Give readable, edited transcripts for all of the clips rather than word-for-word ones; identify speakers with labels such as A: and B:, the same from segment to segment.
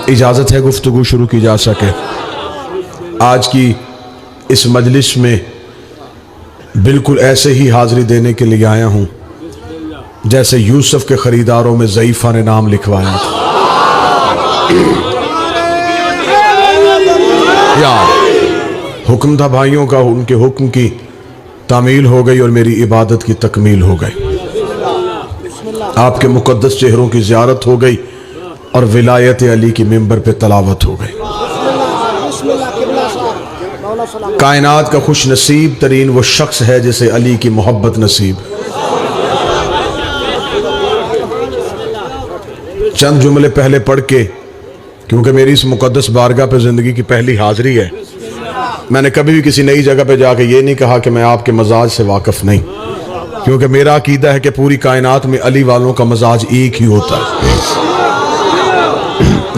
A: इजाज़त है गुफ्तगू शुरू की जा सके। आज की इस मजलिस में बिल्कुल ऐसे ही हाज़िरी देने के लिए आया हूँ जैसे यूसुफ के ख़रीदारों में ज़ईफ़ा ने नाम लिखवाया था। यार हुक्म था भाइयों का, उनके हुक्म की तामील हो गई और मेरी इबादत की तकमील हो गई। आपके मुक़द्दस चेहरों की ज़ियारत हो गई और विलायत अली की मिंबर पे तलावत हो गई। कायनात का खुश नसीब तरीन वो शख्स है जिसे अली की मोहब्बत नसीब। चंद जुमले पहले पढ़ के, क्योंकि मेरी इस मुक़द्दस बारगाह पे ज़िंदगी की पहली हाज़िरी है, मैंने कभी भी किसी नई जगह पे जाके ये नहीं कहा कि मैं आपके मजाज से वाकिफ़ नहीं, क्योंकि मेरा अकीदा है कि पूरी कायनात में अली वालों का मजाज एक ही होता है।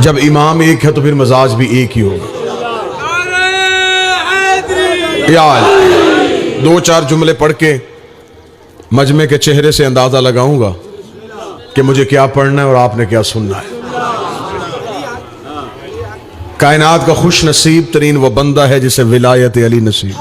A: जब इमाम एक है तो फिर मजाज भी एक ही होगा। यार दो चार जुमले पढ़ के मजमे के चेहरे से अंदाजा लगाऊंगा कि मुझे क्या पढ़ना है और आपने क्या सुनना है। कायनात का खुश नसीब तरीन वो बंदा है जिसे विलायत अली नसीब।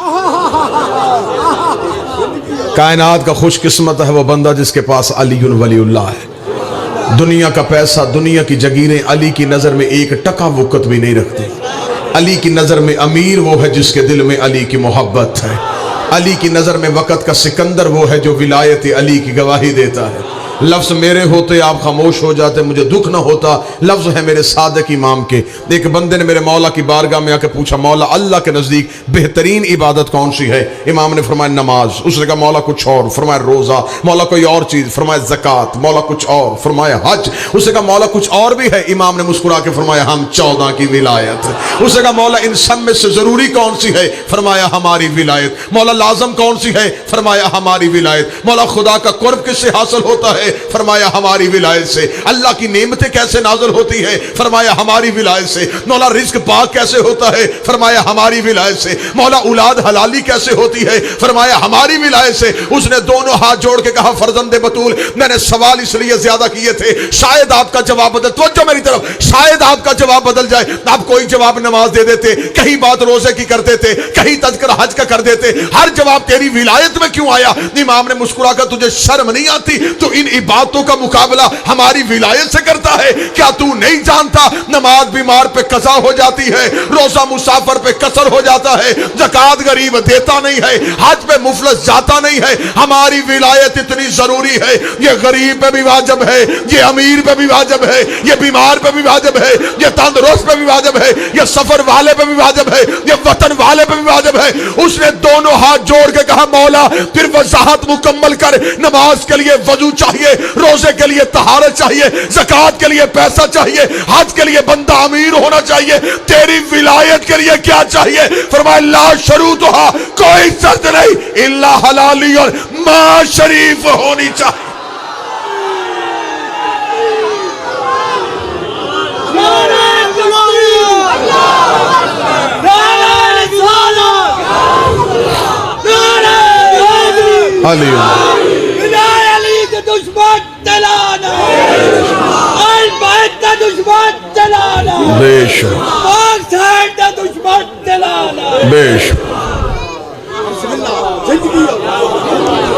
A: कायनात का खुश किस्मत है वो बंदा जिसके पास अली वलीउल्लाह है। दुनिया का पैसा, दुनिया की जगीरें अली की नजर में एक टका वक़्त भी नहीं रखती। अली की नजर में अमीर वो है जिसके दिल में अली की मोहब्बत है। अली की नजर में वक़्त का सिकंदर वो है जो विलायत अली की गवाही देता है। लफ्ज़ मेरे होते आप खामोश हो जाते, मुझे दुख ना होता। लफ्ज़ है मेरे सादिक इमाम के। एक बंदे ने मेरे मौला की बारगाह में आके पूछा, मौला अल्लाह के नज़दीक बेहतरीन इबादत कौन सी है? इमाम ने फरमाया नमाज। उसने कहा मौला कुछ और, फरमाया रोज़ा। मौला कोई और चीज़, फरमाया ज़कात। मौला कुछ और, फरमाया हज। उसने कहा मौला कुछ और भी है? इमाम ने मुस्कुरा के फरमाया हम 14 की विलायत। उसने कहा मौला इन सब में से ज़रूरी कौन सी है? फरमाया हमारी विलायत। मौला लाज़म कौन सी है? फरमाया हमारी विलायत। मौला खुदा का कुर्ब किससे हासिल होता है? फरमाया हमारी विलायत से। अल्लाह की नेमतें कैसे नाज़िल होती है? फरमाया हमारी विलायत से। मौला रिज़्क़ पाक कैसे होता है? फरमाया हमारी विलायत से। मौला औलाद हलाली कैसे होती है? फरमाया हमारी विलायत से। उसने दोनों हाथ जोड़ के कहा फर्जंदे बतूल, मैंने सवाल इसलिए ज्यादा किए थे, शायद आपका जवाब बदल, तो मेरी तरफ, शायद आपका जवाब बदल जाए। आप कोई जवाब नमाज दे देते, कहीं बात रोजे की कर देते, कहीं तज़किरा हज का कर देते। हर जवाब तेरी विलायत में क्यों आया? इमाम ने मुस्कुरा कर, तुझे शर्म नहीं आती? तो इन इबादतों का मुकाबला हमारी विलायत से करता है। क्या तू नहीं जानता नमाज बीमार पे कज़ा हो जाती है, रोजा मुसाफिर पे कसर हो जाता है, ज़कात गरीब देता नहीं है, हज पे मुफलस जाता नहीं है। हमारी विलायत इतनी जरूरी है, ये गरीब पे भी वाजिब है, ये अमीर पे भी वाजिब है, ये बीमार पे भी वाजिब है, ये तंदुरुस्त पे भी वाजिब है, ये सफर वाले पे भी वाजिब है, ये वतन वाले पे भी वाजिब है। उसने दोनों हाथ जोड़ के कहा मौला फिर वजाहत मुकम्मल कर। नमाज के लिए वजू चाहिए, रोजे के लिए तहारत चाहिए, ज़कात के लिए पैसा चाहिए, हज के लिए बंदा अमीर होना चाहिए, तेरी विलायत के लिए क्या चाहिए? फरमाया ला शरूतहा, कोई शर्त नहीं, इल्ला हलाली और मां शरीफ होनी चाहिए।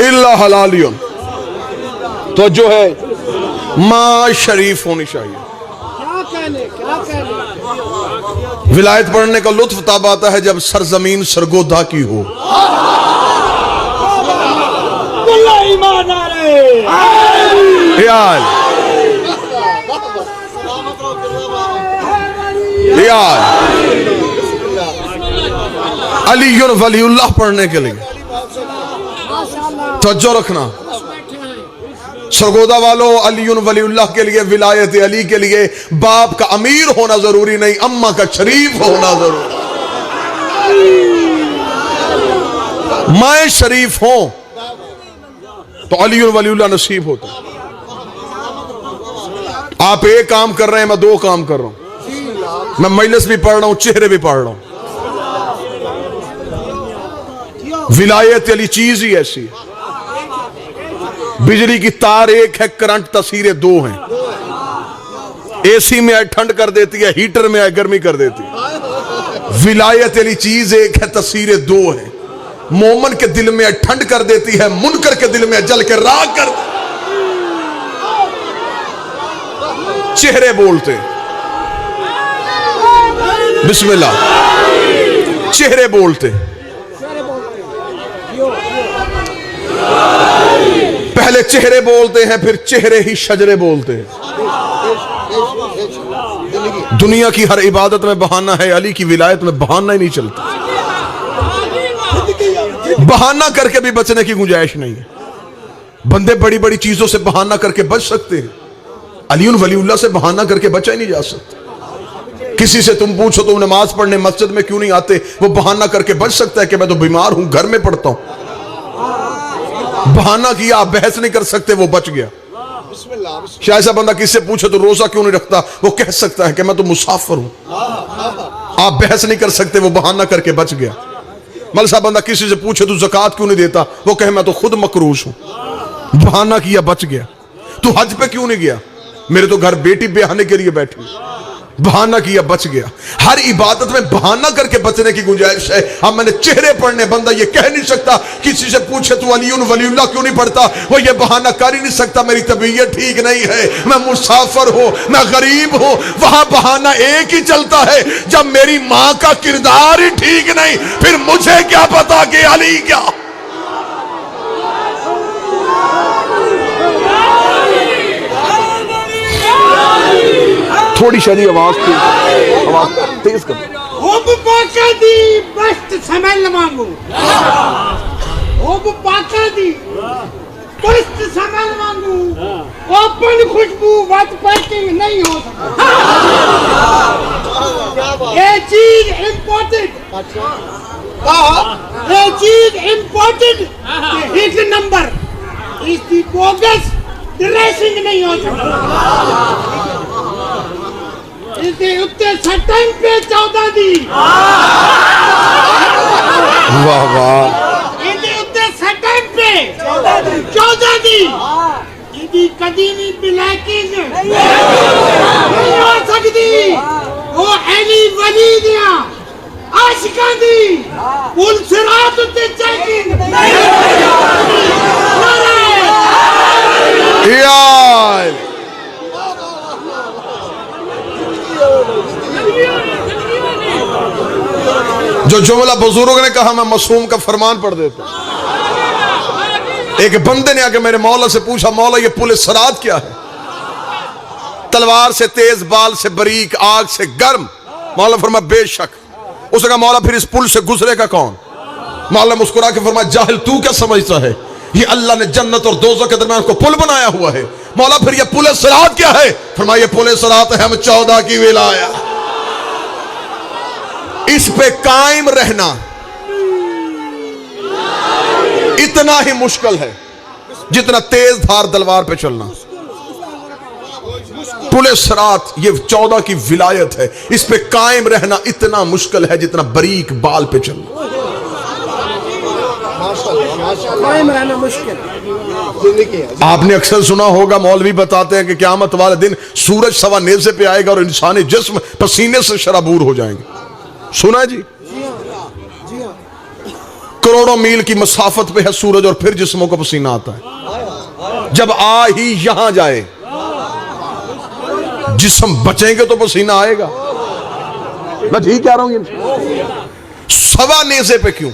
A: इल्ला हलालियन, तो जो है मां शरीफ होनी चाहिए। विलायत पढ़ने का लुत्फ तब आता है जब सरजमीन सरगोदा की हो। अली वलीउल्लाह पढ़ने के लिए तवज्जो रखना। सरगोदा वालों, अली वलीउल्लाह के लिए, विलायत अली के लिए बाप का अमीर होना जरूरी नहीं, अम्मा का शरीफ होना जरूरी। मैं शरीफ हूं तो अली वलीउल्लाह नसीब होता। आप एक काम कर रहे हैं, मैं दो काम कर रहा हूं। मैं मजलिस भी पढ़ रहा हूं, चेहरे भी पढ़ रहा हूं। विलायत अली चीज ही ऐसी है। बिजली की तार एक है, करंट तस्वीरें दो हैं। एसी में आए ठंड कर देती है, हीटर में आए गर्मी कर देती है। विलायत वाली चीज एक है, तस्वीरें दो है। मोमन के दिल में ठंड कर देती है, मुनकर के दिल में जल के राख कर। चेहरे बोलते, बिस्मिल्लाह, चेहरे बोलते। पहले चेहरे बोलते हैं, फिर चेहरे ही शजरे बोलते हैं। दुनिया की हर इबादत में बहाना है, अली की विलायत में बहाना ही नहीं चलता। बहाना करके भी बचने की गुंजाइश नहीं है। बंदे बड़ी बड़ी चीजों से बहाना करके बच सकते हैं, अलीउन वलीउल्लाह से बहाना करके बचा ही नहीं जा सकता। किसी से तुम पूछो तुम नमाज पढ़ने मस्जिद में क्यों नहीं आते, वो बहाना करके बच सकता है कि मैं तो बीमार हूं, घर में पढ़ता हूं। बहाना किया, आप बहस नहीं कर सकते, वो बच गया। शायद ऐसा बंदा किससे पूछे तो रोजा क्यों नहीं रखता, वो कह सकता है कि मैं तो मुसाफिर हूं। आप बहस नहीं कर सकते, वो बहाना करके बच गया। मलसा बंदा किसी से पूछे तो ज़कात क्यों नहीं देता, वो कहे मैं तो खुद मकरूश हूं। बहाना किया, बच गया। तू हज पे क्यों नहीं गया, मेरे तो घर बेटी ब्याहने के लिए बैठी। बहाना किया, बच गया। हर इबादत में बहाना करके बचने की गुंजाइश है। अब मैंने चेहरे पढ़ने, बंदा ये कह नहीं सकता। किसी से पूछे तू अलीउन वलीउल्लाह क्यों नहीं पढ़ता, वो ये बहाना कर ही नहीं सकता, मेरी तबीयत ठीक नहीं है, मैं मुसाफिर हूं, मैं गरीब हूं। वहां बहाना एक ही चलता है, जब मेरी मां का किरदार ही ठीक नहीं, फिर मुझे क्या पता कि अली क्या। थोड़ी शादी आवाज तेज कर।
B: होब पाका दी बस्त समल मांगू, होब पाका दी बस्त समल मांगू, ओपन खुशबू वत पैकिंग नहीं हो सकती। ये चीज इम्पोर्टेड, ये चीज इम्पोर्टेड, हिट नंबर इसकी बोगस ड्रेसिंग नहीं हो सकती। इसके उत्ते सटन पे 14 दी,
A: वाह वाह।
B: इसके उत्ते सटन पे 14 दी, इसकी कदीमी ब्लैकिंग नहीं हो सकती। वो अली वली दिया आशिकां दी पुल सिरात उत्ते चेकिंग नहीं हो सकती।
A: जो जुमला बुजुर्ग ने कहा मैं मासूम का फरमान पढ़ देता। एक बंदे ने आके मेरे मौला से पूछा, मौला ये पुल सिरात क्या है? तलवार से तेज, बाल से बारीक, आग से गर्म। मौला फरमाया बेशक। उसने कहा मौला फिर इस पुल से गुजरेगा कौन? मौला मुस्कुरा के फरमाया जाहिल तू क्या समझता है, ये अल्लाह ने जन्नत और दोज़ख के दरमियान को पुल बनाया हुआ है। मौला फिर ये पुल सिरात क्या है? फरमाया ये पुल सिरात है हम 14 की विलाया। इस पे कायम रहना इतना ही मुश्किल है जितना तेज धार तलवार पे चलना। पुल सिरात ये 14 की विलायत है, इस पे कायम रहना इतना मुश्किल है जितना बारीक बाल पे चलना।
B: कायम रहना मुश्किल।
A: आपने अक्सर सुना होगा मौलवी बताते हैं कि क़यामत वाले दिन सूरज सवा नेज़े पे आएगा और इंसानी जिस्म पसीने से शराबूर हो जाएंगे। सुना है जी? करोड़ों मील की मसाफत पे है सूरज और फिर जिस्मों को पसीना आता है। जब आ ही यहां जाए जिस्म बचेंगे तो पसीना आएगा। मैं ठीक कह रहा हूं। सवा नेज़े पे क्यों?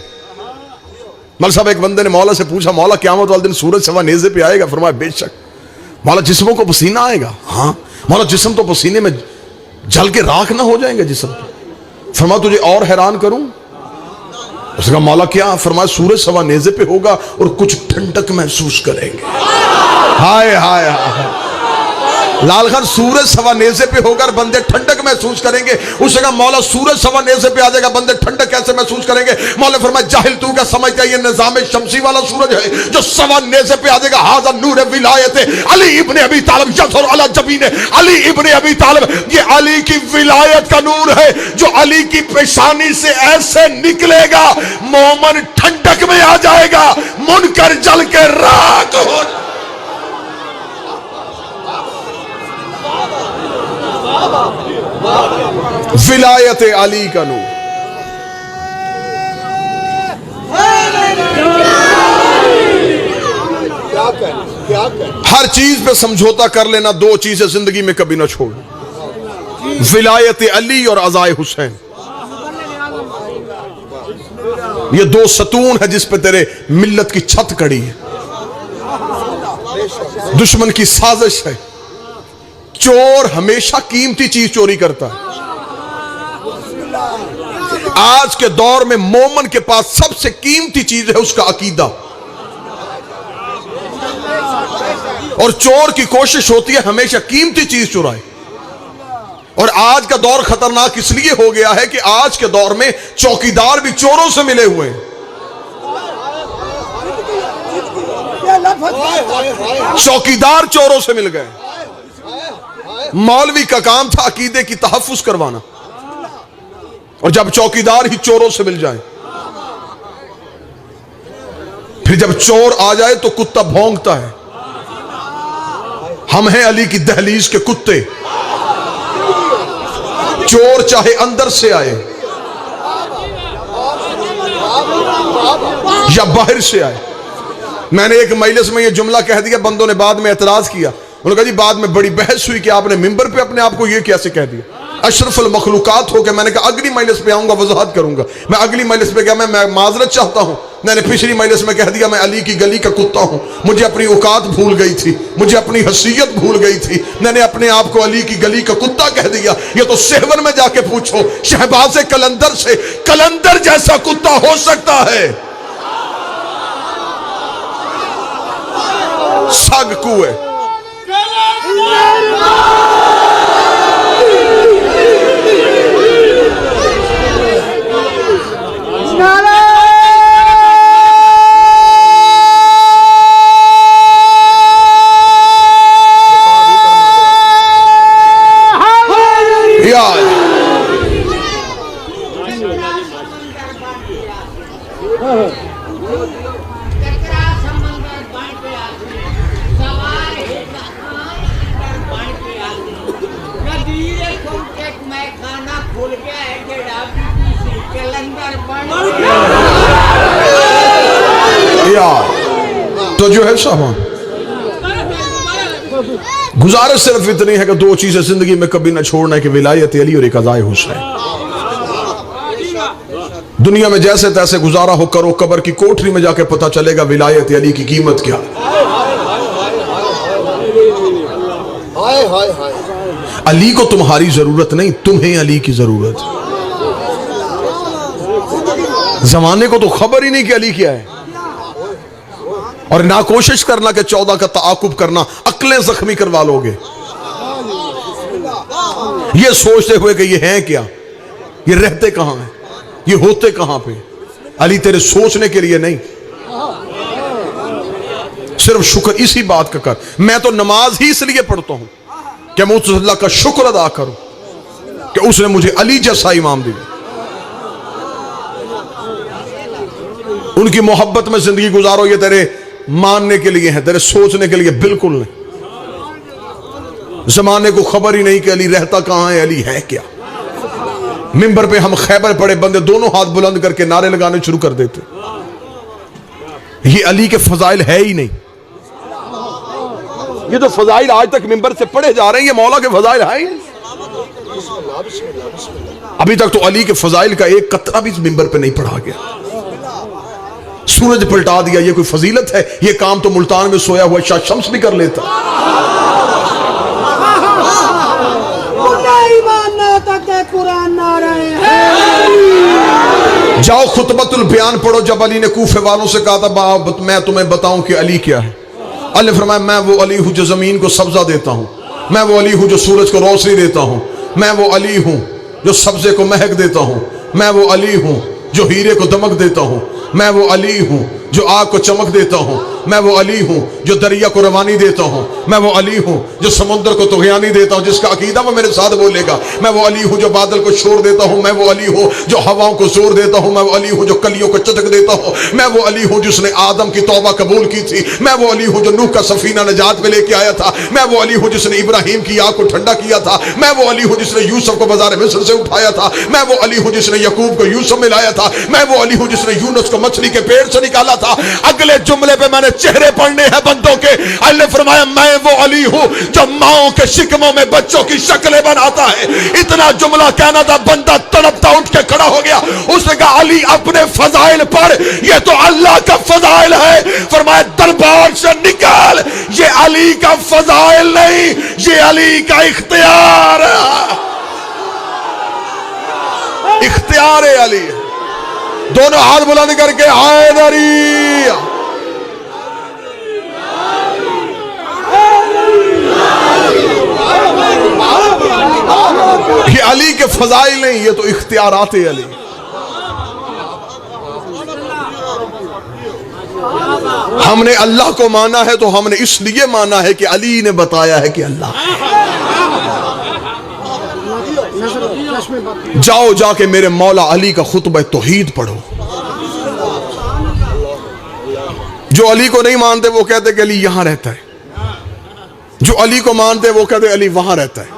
A: मौला साहब एक बंदे ने मौला से पूछा, मौला क़यामत वाले दिन सूरज सवा नेज़े पे आएगा? फरमाया बेशक। मौला जिस्मों को पसीना आएगा? हाँ। मौला जिस्म तो पसीने में जल के राख ना हो जाएंगे जिस्म? फरमाया तुझे और हैरान करूं? उसने कहा मौला क्या? फरमाया सूरज सवा नेज़े पे होगा और कुछ ठंडक महसूस करेंगे। हाय हाय हाय। लाल खान सूरज सवा नेज़े पे होगा और बंदे ठंडक महसूस करेंगे। उसने कहा मौला सूरज सवा नेज़े पे आ जाएगा, बंदे ठंडक कैसे महसूस करेंगे? मौला फरमाया जाहिल तू क्या समझता है ये निज़ाम शमसी वाला सूरज है जो सवा नेज़े पे आ जाएगा? हाज़ा नूर विलायत अली इब्ने अबी तालिब यज़हर अला जबीन अली इब्ने अबी तालिब। ये अली की विलायत का नूर है जो अली की पेशानी से ऐसे निकलेगा मोमन ठंडक में आ जाएगा, मुनकर जल के राख हो। विलायत अली का नूर। हर चीज पे समझौता कर लेना, दो चीजें जिंदगी में कभी ना छोड़, विलायत अली और अज़ाए हुसैन। ये दो सतून है जिस पे तेरे मिल्लत की छत कड़ी है। दुश्मन की साजिश है। चोर हमेशा कीमती चीज चोरी करता है। आज के दौर में मोमन के पास सबसे कीमती चीज है उसका अकीदा, और चोर की कोशिश होती है हमेशा कीमती चीज चुराए। और आज का दौर खतरनाक इसलिए हो गया है कि आज के दौर में चौकीदार भी चोरों से मिले हुए हैं। चौकीदार चोरों से मिल गए। मौलवी का काम था अकीदे की तहफ्फुज करवाना, और जब चौकीदार ही चोरों से मिल जाए, फिर जब चोर आ जाए तो कुत्ता भौंकता है। हम हैं अली की दहलीज के कुत्ते। चोर चाहे अंदर से आए या बाहर से आए। मैंने एक मजलिस में यह जुमला कह दिया, बंदों ने बाद में एतराज किया। उन्होंने कहा जी बाद में बड़ी बहस हुई कि आपने मिंबर पे अपने आप को यह कैसे कह दिया, अशरफुल मखलूकात हो गए। मैंने कहा अगली मजलिस पे आऊंगा, वजाहत करूंगा। मैं अगली मजलिस पे गया, मैं माजरत चाहता हूं। मैंने पिछली मजलिस में कह दिया मैं अली की गली का कुत्ता हूं। मुझे अपनी औकात भूल गई थी, मुझे अपनी हैसियत भूल गई थी। मैंने अपने आप को अली की गली का कुत्ता कह दिया। ये तो सेहवन में जाके पूछो शहबाज कलंदर से, कलंदर जैसा कुत्ता हो सकता है? सग कुए। तो जो है साहब, गुजारिश सिर्फ इतनी है कि दो चीजें जिंदगी में कभी ना छोड़ना है कि विलायत अली और एक अज़ाए हुसैन। दुनिया में जैसे तैसे गुजारा हो करो, कब्र की कोठरी में जाके पता चलेगा विलायत अली की कीमत क्या है। अली को तुम्हारी जरूरत नहीं, तुम्हें अली की जरूरत। जमाने को तो खबर ही नहीं कि अली क्या है, और ना कोशिश करना कि 14 का ताकुब करना, अक्लें जख्मी करवा लोगे ये सोचते हुए कि ये हैं क्या, ये रहते कहां हैं, ये होते कहां पे। अली तेरे सोचने के लिए नहीं, सिर्फ शुक्र इसी बात का कर। मैं तो नमाज ही इसलिए पढ़ता हूं कि मैं उस अल्लाह का शुक्र अदा करूं कि उसने मुझे अली जैसा इमाम दिया। उनकी मोहब्बत में जिंदगी गुजारो, ये तेरे मानने के लिए है, तेरे सोचने के लिए बिल्कुल नहीं। जमाने को खबर ही नहीं कि अली रहता कहां है, अली है क्या। मिंबर पे हम खैबर पड़े बंदे दोनों हाथ बुलंद करके नारे लगाने शुरू कर देते। ये अली के फजाइल है ही नहीं। ये तो फजाइल आज तक मिंबर से पढ़े जा रहे हैं, ये मौला के फजाइल है ही नहीं। अभी तक तो अली के फजाइल का एक कतरा भी मिंबर पे नहीं पढ़ा गया। सूरज पलटा दिया, ये कोई फजीलत है? ये काम तो मुल्तान में सोया हुआ शाह शम्स भी कर लेता। जाओ खुतबतुल बयान पढ़ो, जब अली ने कूफे वालों से कहा था मैं तुम्हें बताऊं कि अली क्या है। अली ने फरमाया मैं वो अली हूं जो जमीन को सब्जा देता हूं, मैं वो अली हूं जो सूरज को रोशनी देता हूं, मैं वो अली हूं जो सब्जे को महक देता हूं, मैं वो अली हूं जो हीरे को दमक देता हूं, मैं वो अली हूं जो आग को चमक देता हूं, मैं वो अली हूं जो दरिया को रवानी देता हूं, मैं वो अली हूं जो समुद्र को तुग़यानी देता हूं, जिसका अकीदा वो मेरे साथ बोलेगा। मैं वो अली हूं जो बादल को शोर देता हूं, मैं वो अली हूं जो हवाओं को जोर देता हूं, मैं वो अली हूं जो कलियों को चटक देता हूं, मैं वो अली हूं जिसने आदम की तौबा कबूल की थी, मैं वो अली हूं जो नूह का सफीना निजात में लेके आया था, मैं वो अली हूं जिसने इब्राहिम की आग को ठंडा किया था, मैं वो अली हूं जिसने यूसुफ को बाजार मिस्र से उठाया था, मैं वो अली हूं जिसने यकूब को यूसुफ में लाया था, मैं वो अली हूं जिसने यूनुस को मछली के पेट से निकाला था। अगले जुमले पे मैंने चेहरे पढ़ने हैं बंदों के। अल्लाह ने फरमाया मैं वो अली हूं जो माओं के शिकमों में बच्चों की शक्लें बनाता है। इतना जुमला कहना था, बंदा तड़पता उठ के खड़ा हो गया। उसने कहा अली अपने फजाइल पर, ये तो अल्लाह का फजाइल है। फरमाया दरबार से निकाल, ये अली का फजाइल नहीं, ये अली का इख्तियार है। इख्तियार है अली। दोनों हाथ बुलंद करके हैदरी। ये अली के फजाइल नहीं, ये तो इख्तियारात है अली। हमने अल्लाह को माना है तो हमने इसलिए माना है कि अली ने बताया है कि अल्लाह है। जाओ जाके मेरे मौला अली का खुतबा तौहीद पढ़ो। जो अली को नहीं मानते वो कहते कि अली यहां रहता है, जो अली को मानते वो कहते अली वहां रहता है।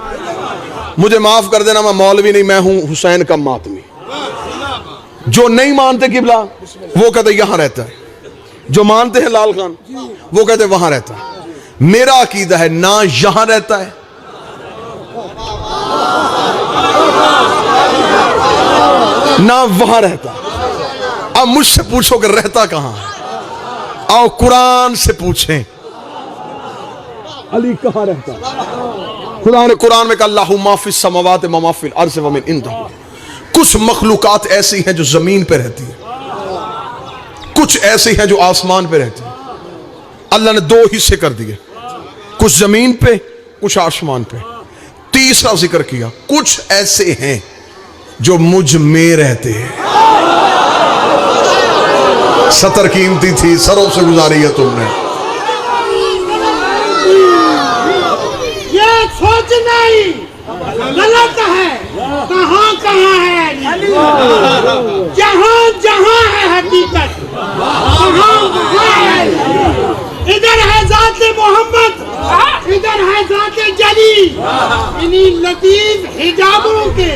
A: मुझे माफ कर देना, मैं मौलवी नहीं, मैं हूं हुसैन का मातमी। जो नहीं मानते किबला वो कहते यहां रहता है, जो मानते हैं लाल खान वो कहते वहां रहता है। मेरा अकीदा है ना यहां रहता है ना वहां रहता। अब मुझसे पूछो कि रहता कहां है, आओ कुरान से पूछें अली कहां रहता। खुदा ने कुरान में कहा अल्लाहु माफिस समावात व माफिल अर्ज़ व मिन इंदहु। कुछ मखलूकात ऐसी हैं जो जमीन पे रहती है, कुछ ऐसी हैं जो आसमान पे रहती है। अल्लाह ने दो हिस्से कर दिए, कुछ जमीन पे कुछ आसमान पे। तीसरा जिक्र किया कुछ ऐसे हैं जो मुझ में रहते हैं। सतर कीमती थी, सरों से गुजारी है तुमने।
B: ये सोच नहीं गलत है। कहां कहां है जहां जहां है हकीकत, कहां कहां है। इधर है जाते मोहम्मद, इधर है जाते जली। इन्हीं लतीफ हिजाबों के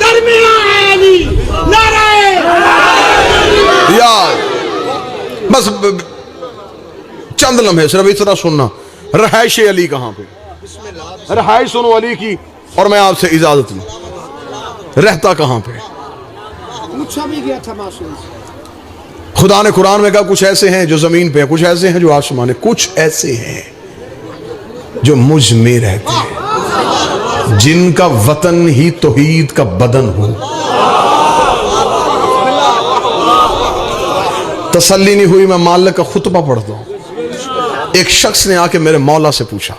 B: दरमियान है अली। नारे
A: यार बस चंद लम्हे सिर्फ इतना सुनना, रहायश अली कहां पे, रहायश सुनो अली की, और मैं आपसे इजाजत लूं, रहता कहां पे।
B: पूछा भी गया था मासूम से।
A: खुदा ने कुरान में कहा कुछ ऐसे हैं जो जमीन पे हैं, कुछ ऐसे हैं जो आसमान है, कुछ ऐसे हैं जो मुझ में रहते हैं, जिनका वतन ही तौहीद का बदन हो। तसल्ली नहीं हुई, मैं मालिक का खुतबा पढ़ता हूं। एक शख्स ने आके मेरे मौला से पूछा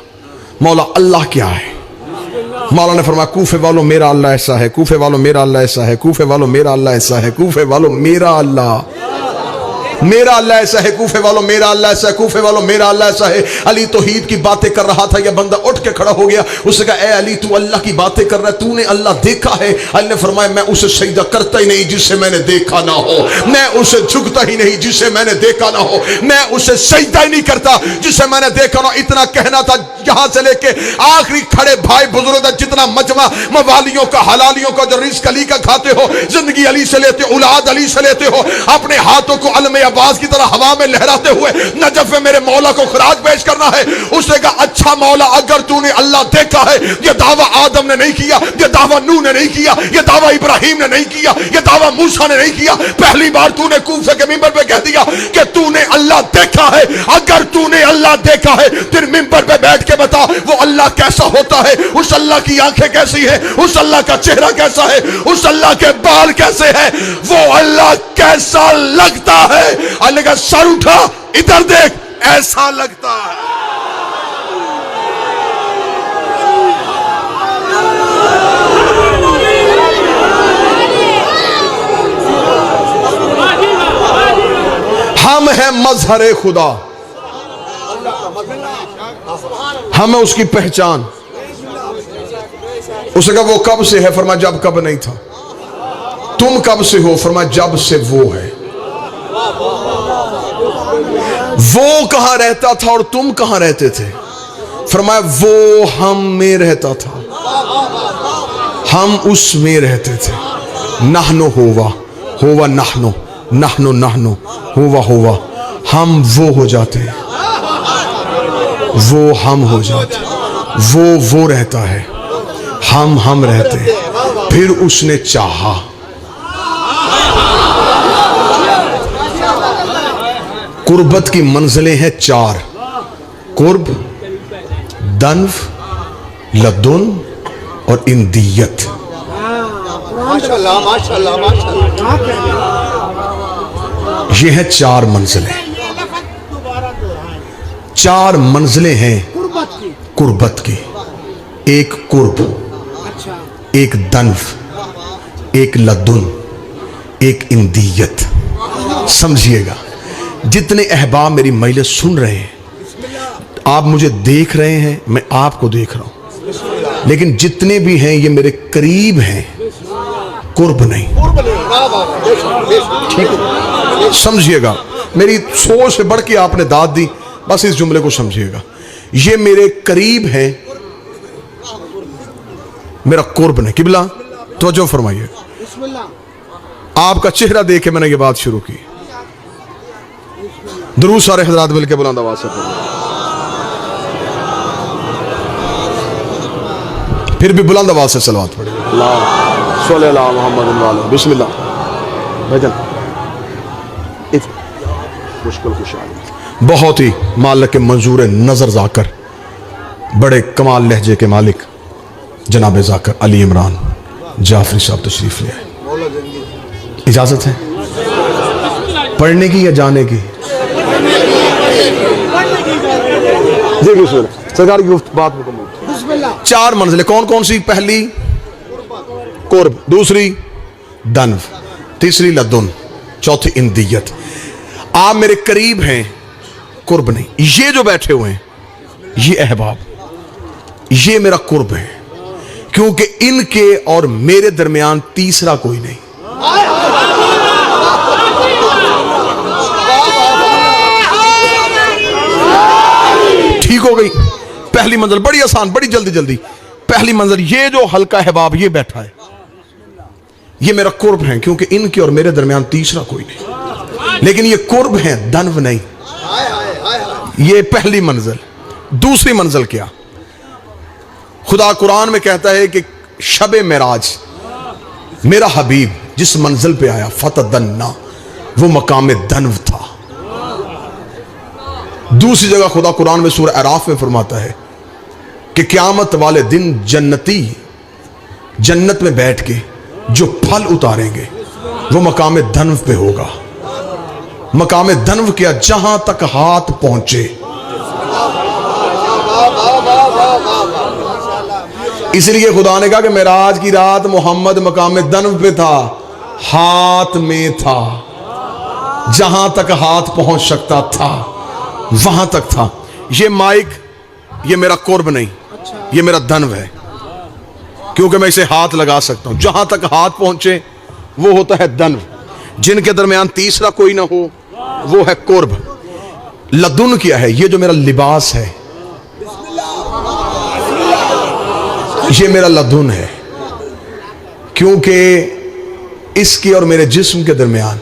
A: मौला अल्लाह क्या है। मौला ने फरमाया कूफे वालों मेरा अल्लाह ऐसा है, कूफे वालों मेरा अल्लाह ऐसा है, कूफे वालों मेरा अल्लाह ऐसा है, कूफे वालों मेरा अल्लाह मेरा अल्लाह ऐसा है, कूफे वालों मेरा अल्लाह ऐसा है, कूफे वालों मेरा अल्लाह ऐसा है। अली तौहीद की बातें कर रहा था, यह बंदा उठ के खड़ा हो गया। उसने कहा ए अली तू अल्लाह की बातें कर रहा है, तूने अल्लाह देखा है? अली ने फरमाया मैं उसे सजदा करता ही नहीं जिसे मैंने देखा ना हो, मैं उसे झुकता ही नहीं जिसे मैंने देखा ना हो, मैं उसे सजदा ही नहीं करता जिसे मैंने देखा ना। इतना कहना था, यहां से लेके आखिरी खड़े भाई बुजुर्ग तक जितना मजमा मवालियों का हलालियों का जो रिस्क अली का खाते हो, जिंदगी अली से लेते हो, औलाद अली से लेते हो, अपने हाथों को अलम अब्बास की तरह हवा में लहराते हुए नजफ में मेरे मौला को खराज पेश करना है। उसने कहा अच्छा मौला अगर तूने अल्लाह देखा है, यह दावा आदम ने नहीं किया, यह दावा नूह ने नहीं किया, यह दावा इब्राहिम ने नहीं किया, यह दावा मूसा ने नहीं किया। पहली बार तूने कूफे के मिंबर पे कह दिया कि तूने अल्लाह देखा है। अगर तूने अल्लाह देखा है फिर मिंबर पे बैठ के बता वो अल्लाह कैसा होता है, उस अल्लाह की आंखें कैसी है, उस अल्लाह का चेहरा कैसा है, उस अल्लाह के बाल कैसे हैं, वो अल्लाह कैसा लगता है। अल्लाह का सर उठा, इधर देख, ऐसा लगता है। हम हैं मजहर खुदा, हमें उसकी पहचान। उसने कहा वो कब से है? फरमाया जब कब नहीं था। तुम कब से हो? फरमाया जब से वो है। वो कहां रहता था और तुम कहां रहते थे? फरमाया वो हम में रहता था, हम उसमें रहते थे। नहनो होवा, होवा नहनो, नहनो नहनो, होवा होवा। हम वो हो जाते हैं, वो हम हो जाते, वो रहता है, हम रहते हैं। फिर उसने चाहा। कुर्बत की मंजिलें हैं 4, कुर्ब, दन्व, लदुन और इंदियत।
B: माशाल्लाह माशाल्लाह माशाल्लाह।
A: ये है 4 मंजिलें। 4 मंजिलें हैं कुर्बत की। एक कुर्ब, एक दन्व, एक लदुन, एक इंदियत। समझिएगा, जितने अहबाब मेरी मजलिस सुन रहे हैं, आप मुझे देख रहे हैं, मैं आपको देख रहा हूं, लेकिन जितने भी हैं ये मेरे करीब हैं, कुर्ब नहीं। ठीक, समझिएगा, मेरी सोच से बढ़ के आपने दाद दी, बस इस जुमले को समझिएगा। ये मेरे करीब है, मेरा कुर्ब नहीं। किबला तवज्जो फरमाइए। आपका चेहरा देख के मैंने ये बात शुरू की। दुरूद सारे हजरात मिलकर बुलंद आवाज से पढ़ो। फिर भी बुलंद आवाज से सलावत पढ़े। अल्लाह सल्लल्लाहु मुहम्मद वाले बिस्मिल्लाह। भाईजान मुश्किल खुशहाल, बहुत ही मालिक के मंजूर नजर जाकर, बड़े कमाल लहजे के मालिक जनाब जाकर अली इमरान जाफरी साहब तशरीफ ले आए। इजाजत है पढ़ने की या जाने की? जी बिस्मिल्लाह, सरकार की बात मुकम्मल। 4 मंजिलें कौन कौन सी? पहली कुर्ब, दूसरी दन्व, तीसरी लदुन, चौथी इंदियत। आप मेरे करीब हैं, कुर्ब नहीं। ये जो बैठे हुए हैं ये अहबाब, ये मेरा कुर्ब है, क्योंकि इनके और मेरे दरमियान तीसरा कोई नहीं। ठीक हो गई? पहली मंजिल बड़ी आसान, बड़ी जल्दी जल्दी। पहली मंजिल, ये जो हल्का अहबाब ये बैठा है, ये मेरा कुर्ब है, क्योंकि इनके और मेरे दरमियान तीसरा कोई नहीं। लेकिन ये कुर्ब है, दन्व नहीं। ये पहली मंजिल। दूसरी मंजिल क्या? खुदा कुरान में कहता है कि शबे मेराज मेरा हबीब जिस मंजिल पे आया, फतदन्ना, वो मकाम दन्व था। दूसरी जगह खुदा कुरान में सूरह अराफ में फरमाता है कि क़यामत वाले दिन जन्नती जन्नत में बैठ के जो फल उतारेंगे वो मकाम दन्व पे होगा। मकाम दन्व क्या? जहां तक हाथ पहुंचे। इसलिए खुदा ने कहा कि मेराज की रात मोहम्मद मकाम दन्व पे था, हाथ में था, जहां तक हाथ पहुंच सकता था वहां तक था। ये माइक, ये मेरा कुर्ब नहीं, ये मेरा दन्व है, क्योंकि मैं इसे हाथ लगा सकता हूं। जहां तक हाथ पहुंचे वो होता है दन्व। जिनके दरमियान तीसरा कोई ना हो वो है कुर्ब। लदुन क्या है? ये जो मेरा लिबास है, ये मेरा लदुन है, क्योंकि इसके और मेरे जिस्म के दरमियान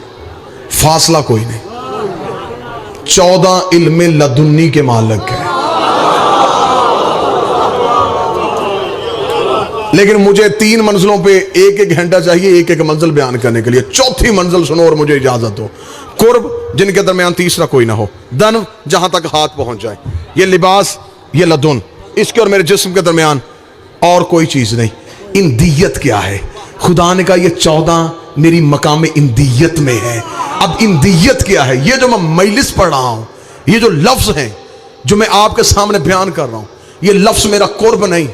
A: फासला कोई नहीं। 14 इल्मे लदुन्नी के मालिक है। लेकिन मुझे 3 मंजिलों पे 1-1 घंटा चाहिए एक मंजिल बयान करने के लिए। चौथी मंजिल सुनो और मुझे इजाजत दो। कुर्ब, जिनके दरमियान तीसरा कोई ना हो। दन्व, जहां तक हाथ पहुंच जाए। ये लिबास, ये लदुन, इसके और मेरे जिस्म के दरमियान और कोई चीज नहीं। इंदियत क्या है? खुदा ने कहा ये 14 मेरी मकाम इंदियत में है। अब इंदियत क्या है? ये जो मैं मजलिस पढ़ रहा हूं, ये जो लफ्ज हैं जो मैं आपके सामने बयान कर रहा हूं, ये लफ्ज मेरा कुर्ब नहीं,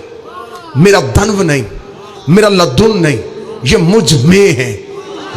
A: मेरा दन्व नहीं, मेरा लदुन नहीं, ये मुझ में है,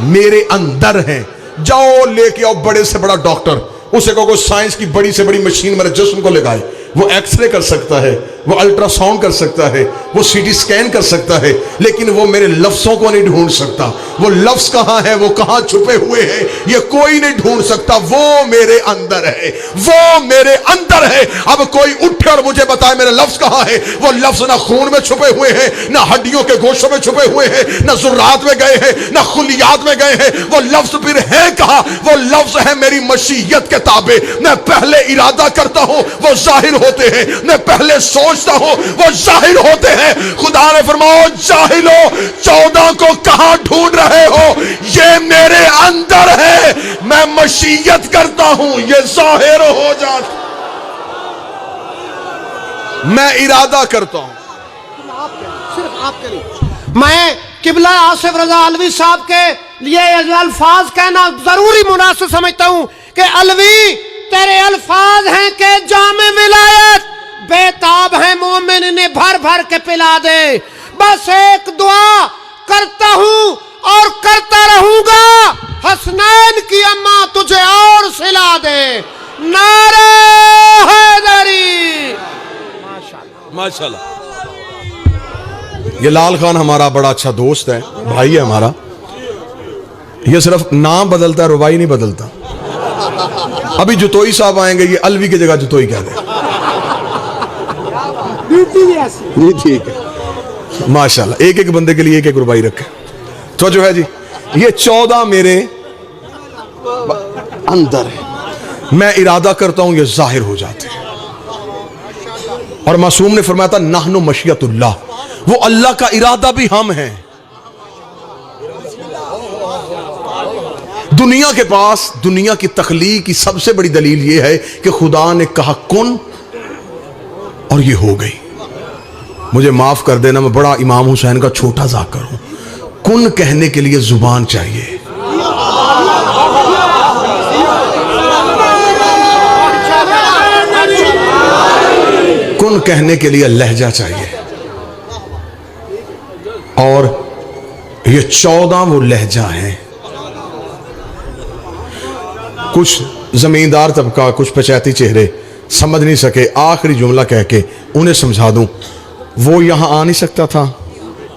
A: मेरे अंदर है। जाओ लेके आओ बड़े से बड़ा डॉक्टर, उसे कहो साइंस की बड़ी से बड़ी मशीन मेरे जिस्म को लगाए, वो एक्सरे कर सकता है, वो अल्ट्रासाउंड कर सकता है, वो सीटी स्कैन कर सकता है, लेकिन वो मेरे लफ्जों को नहीं ढूंढ सकता। वो लफ्ज कहां है, वो कहां छुपे हुए हैं, ये कोई नहीं ढूंढ सकता। वो मेरे अंदर है, वो मेरे अंदर है। अब कोई उठे और मुझे बताए मेरे लफ्ज कहां है। वो लफ्ज ना खून में छुपे हुए हैं, ना हड्डियों के गोशों में छुपे हुए हैं, ना जुर्रात में गए हैं, ना खुलियात में गए हैं। वो लफ्ज फिर है कहां? वो लफ्ज है मेरी मशीयत के ताबे। मैं पहले इरादा करता हूं, वो जाहिर होते हैं। मैं पहले सोचता हूं, वो जाहिर होते हैं। खुदा ने फरमाया, जाहिलो 14 को कहां ढूंढ रहे हो? ये मेरे अंदर है। मैं मशीयत करता हूं, ये जाहिर हो जाता। मैं इरादा करता हूं।
C: सिर्फ आप करें। मैं किबला आसिफ रजा अलवी साहब के लिए अल्फाज कहना जरूरी मुनासिब समझता हूं कि अलवी तेरे अल्फाज हैं कि जामे विलायत बेताब है, मोमिन ने भर भर के पिला दे। बस एक दुआ करता हूं और करता रहूंगा, हसनैन की अम्मा तुझे और सिला दे। नारे हैदरी।
A: माशाल्लाह। ये लाल खान हमारा बड़ा अच्छा दोस्त है, भाई है हमारा। ये सिर्फ नाम बदलता है, रुबाई नहीं बदलता। अभी जुतोई साहब आएंगे, ये अलवी की जगह जुतोई कह दे। जी ठीक है, माशाल्लाह। एक एक बंदे के लिए एक एक रुबाई रखे। तो जो है जी, ये 14 मेरे अंदर है। मैं इरादा करता हूं, ये जाहिर हो जाते हैं। और मासूम ने फरमाया था, नाहनु मशियतुल्लाह, वो अल्लाह का इरादा भी हम हैं। दुनिया के पास दुनिया की तख्लीक की सबसे बड़ी दलील यह है कि खुदा ने कहा कुन और ये हो गई। मुझे माफ कर देना, मैं बड़ा इमाम हुसैन का छोटा जाकर हूं। कुन कहने के लिए जुबान चाहिए, कुन कहने के लिए लहजा चाहिए। और ये 14 वो लहजा हैं। कुछ जमींदार तबका, कुछ पंचायती चेहरे समझ नहीं सके। आखिरी जुमला कह के उन्हें समझा दूं, वो यहां आ नहीं सकता था,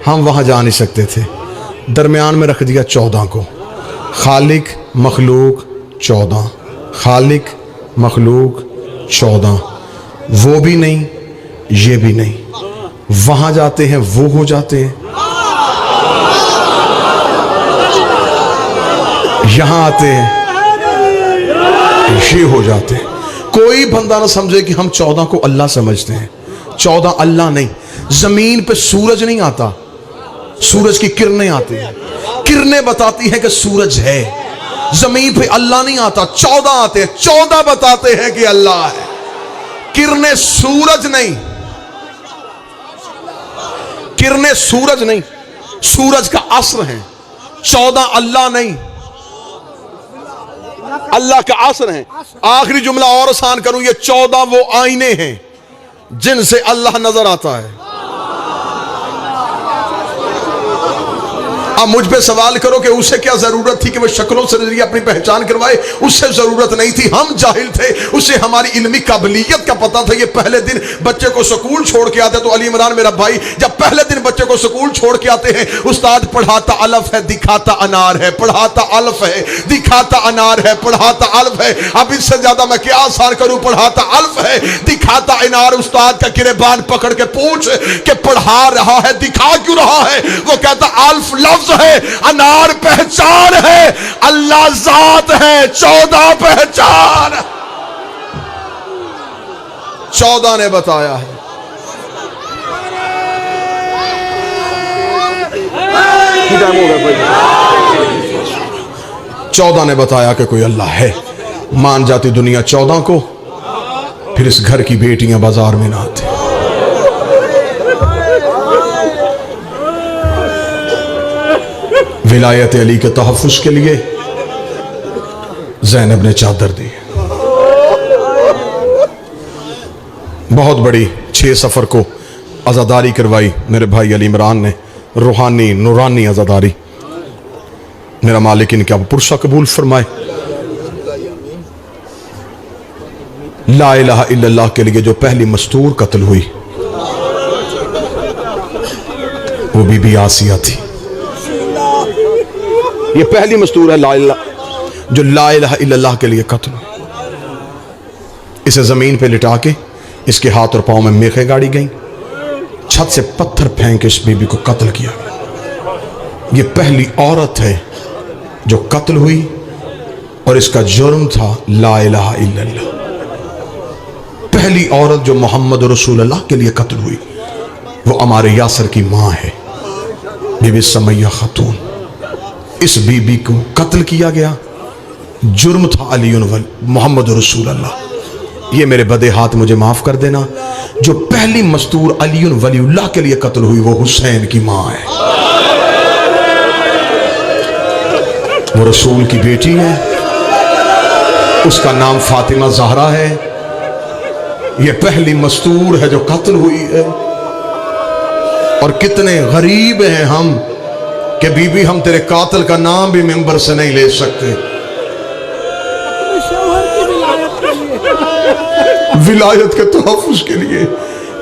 A: हम वहां जा नहीं सकते थे। दरमियान में रख दिया 14 को। खालिक मखलूक 14, खालिक मखलूक 14। वो भी नहीं, ये भी नहीं। वहां जाते हैं, वो हो जाते हैं। यहां आते हैं, ये हो जाते हैं। कोई बंदा ना समझे कि हम 14 को अल्लाह समझते हैं। 14 अल्लाह नहीं। जमीन पे सूरज नहीं आता, सूरज की किरणें आती हैं। किरणें बताती हैं कि सूरज है। जमीन पे अल्लाह नहीं आता, 14 आते हैं। 14 बताते हैं कि अल्लाह है। किरणें सूरज नहीं, किरणें सूरज नहीं, सूरज का असर है। 14 अल्लाह नहीं, अल्लाह का असर है। आखिरी जुमला और आसान करूं, ये 14 वो आईने हैं जिनसे अल्लाह नजर आता है। अब मुझ पे सवाल करो कि उसे क्या जरूरत थी कि वह शक्लों से नजरिए अपनी पहचान करवाए। उससे जरूरत नहीं थी, हम जाहिल थे। उसे हमारी इल्मी काबिलियत का पता था। ये पहले दिन बच्चे को स्कूल छोड़ के आते, तो अली इमरान मेरा भाई जब पहले दिन बच्चे को स्कूल छोड़ के आते हैं, उस्ताद पढ़ाता अलफ है, दिखाता अनार है, पढ़ाता अलफ है, दिखाता अनार है, पढ़ाता अलफ है। अब इससे ज्यादा मैं क्या आसान करूं? पढ़ाता अलफ है, दिखाता अनार। उस्ताद का गिरेबान पकड़ के पूछ के पढ़ा रहा है, दिखा क्यों रहा है? वो कहता अल्फ लफ्ज है, अनार पहचान है, अल्लाह जात है। 14 पहचान 14 ने बताया है। टाइम हो गया भाई। 14 ने बताया कि कोई अल्लाह है। मान जाती दुनिया 14 को, फिर इस घर की बेटियां बाजार में ना आती। विलायत अली के तहफ़्फ़ुज़ के लिए ज़ैनब ने चादर दी। बहुत बड़ी 6 सफ़र को आज़ादारी करवाई मेरे भाई अली इमरान ने। रूहानी नूरानी आज़ादारी। मेरा मालिक इनका पुरसा कबूल फरमाए। ला इलाहा इल्लल्लाह के लिए जो पहली मस्तूर कत्ल हुई, वो बीबी आसिया थी। ये पहली मस्तूर है ला इलाहा, जो ला इलाहा इल्लल्लाह के लिए कत्ल। इसे जमीन पे लिटा के इसके हाथ और पांव में मेखें गाड़ी गई, छत से पत्थर फेंक के इस बीबी को कत्ल किया गया। ये पहली औरत है जो कत्ल हुई और इसका जुर्म था ला इलाहा इल्लल्लाह। पहली औरत जो मोहम्मद रसूलुल्लाह के लिए कत्ल हुई वो अमार यासर की मां है, बीबी समैया खातून। इस बीबी को कत्ल किया गया, जुर्म था अली मोहम्मद रसूलुल्लाह। ये मेरे बदे हाथ मुझे माफ कर देना। जो पहली मस्तूर अली वलीउल्लाह के लिए कत्ल हुई वो हुसैन की मां है, वो रसूल की बेटी है, उसका नाम फातिमा ज़हरा है। ये पहली मस्तूर है जो कत्ल हुई है। और कितने गरीब हैं हम कि बीबी हम तेरे कातिल का नाम भी मिंबर से नहीं ले सकते। विलायत के तहफ़्फ़ुज़ के लिए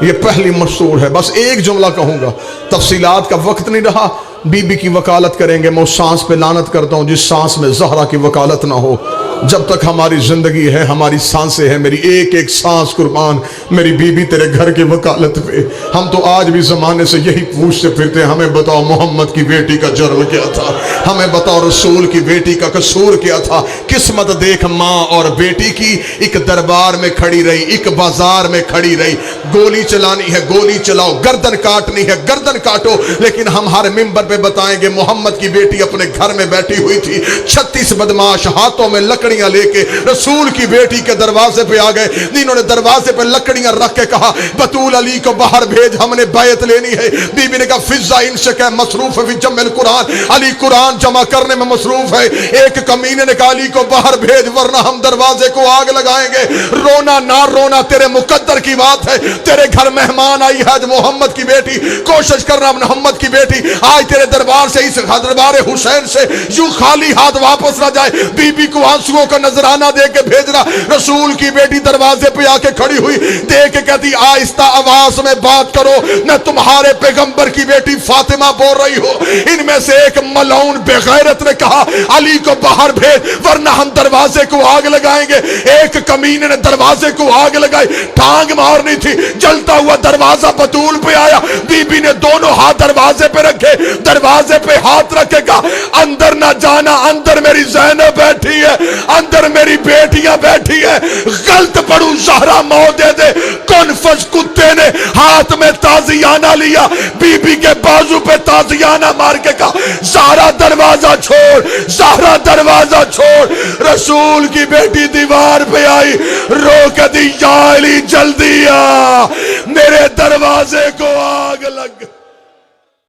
A: ये पहली मस्तूर है। बस एक जुमला कहूंगा, तफसीलात का वक्त नहीं रहा। बीबी की वकालत करेंगे। मैं उस सांस पे लानत करता हूं जिस सांस में ज़हरा की वकालत ना हो। जब तक हमारी जिंदगी है, हमारी सांसें हैं, मेरी एक एक सांस कुर्बान मेरी बीबी तेरे घर की वकालत पे। हम तो आज भी जमाने से यही पूछते फिरते हैं, हमें बताओ मोहम्मद की बेटी का जुर्म क्या था, हमें बताओ रसूल की बेटी का कसूर क्या था। किस्मत देख माँ और बेटी की, एक दरबार में खड़ी रही, एक बाजार में खड़ी रही। गोली चलानी है गोली चलाओ, गर्दन काटनी है गर्दन काटो, लेकिन हम हर मिंबर पे बताएंगे मोहम्मद की बेटी अपने घर में बैठी हुई थी। 36 बदमाश हाथों में लकड़ियां लेके रसूल की बेटी के दरवाजे पे आ गए। इन्होंने दरवाजे पे लकड़ियां रख के कहा बतूल अली को बाहर भेज, हमने बैत लेनी है। बीबी ने कहा फिजा इनसे क्या मसरूफ है जमल कुरान, अली कुरान जमा करने में मसरूफ है। एक कमीने ने कहा अली को बाहर भेज वरना हम दरवाजे को आग लगाएंगे। रोना ना रोना तेरे मुकद्दर की बात है, तेरे घर मेहमान आई है मोहम्मद की बेटी, कोशिश करना मोहम्मद की बेटी आज तेरे दरबार से, इस दरबार हुसैन से यूं खाली हाथ वापस ना जाए। बीबी को आंसुओं का नजराना दे के भेजना। रसूल की बेटी दरवाजे पे आके खड़ी हुई, देख के कहती आहिस्ता आवाज में बात करो, मैं तुम्हारे पैगंबर की बेटी फातिमा बोल रही हो। इनमें से एक मलऊन बेगैरत ने कहा अली को बाहर भेज वरना हम दरवाजे को आग लगाएंगे। एक कमीने ने दरवाजे को आग लगाई, टांग मारनी थी, जलता हुआ दरवाजा बतूल पे आया। बीबी ने दोनों हाथ दरवाजे पे रखे, दरवाजे पे हाथ रखेगा, अंदर ना जाना, अंदर मेरी ज़ैनब बैठी है, अंदर मेरी बेटियां बैठी है, गलत पढ़ू ज़हरा मौत दे दे। कौनफस कुत्ते ने हाथ में ताजियाना लिया, बीबी के बाजू पे ताजियाना मार के कहा ज़हरा दरवाजा छोड़, ज़हरा दरवाजा छोड़। रसूल की बेटी दीवार पे आई, रो के दी या अली जल्दी आ, मेरे दरवाजे को आग लग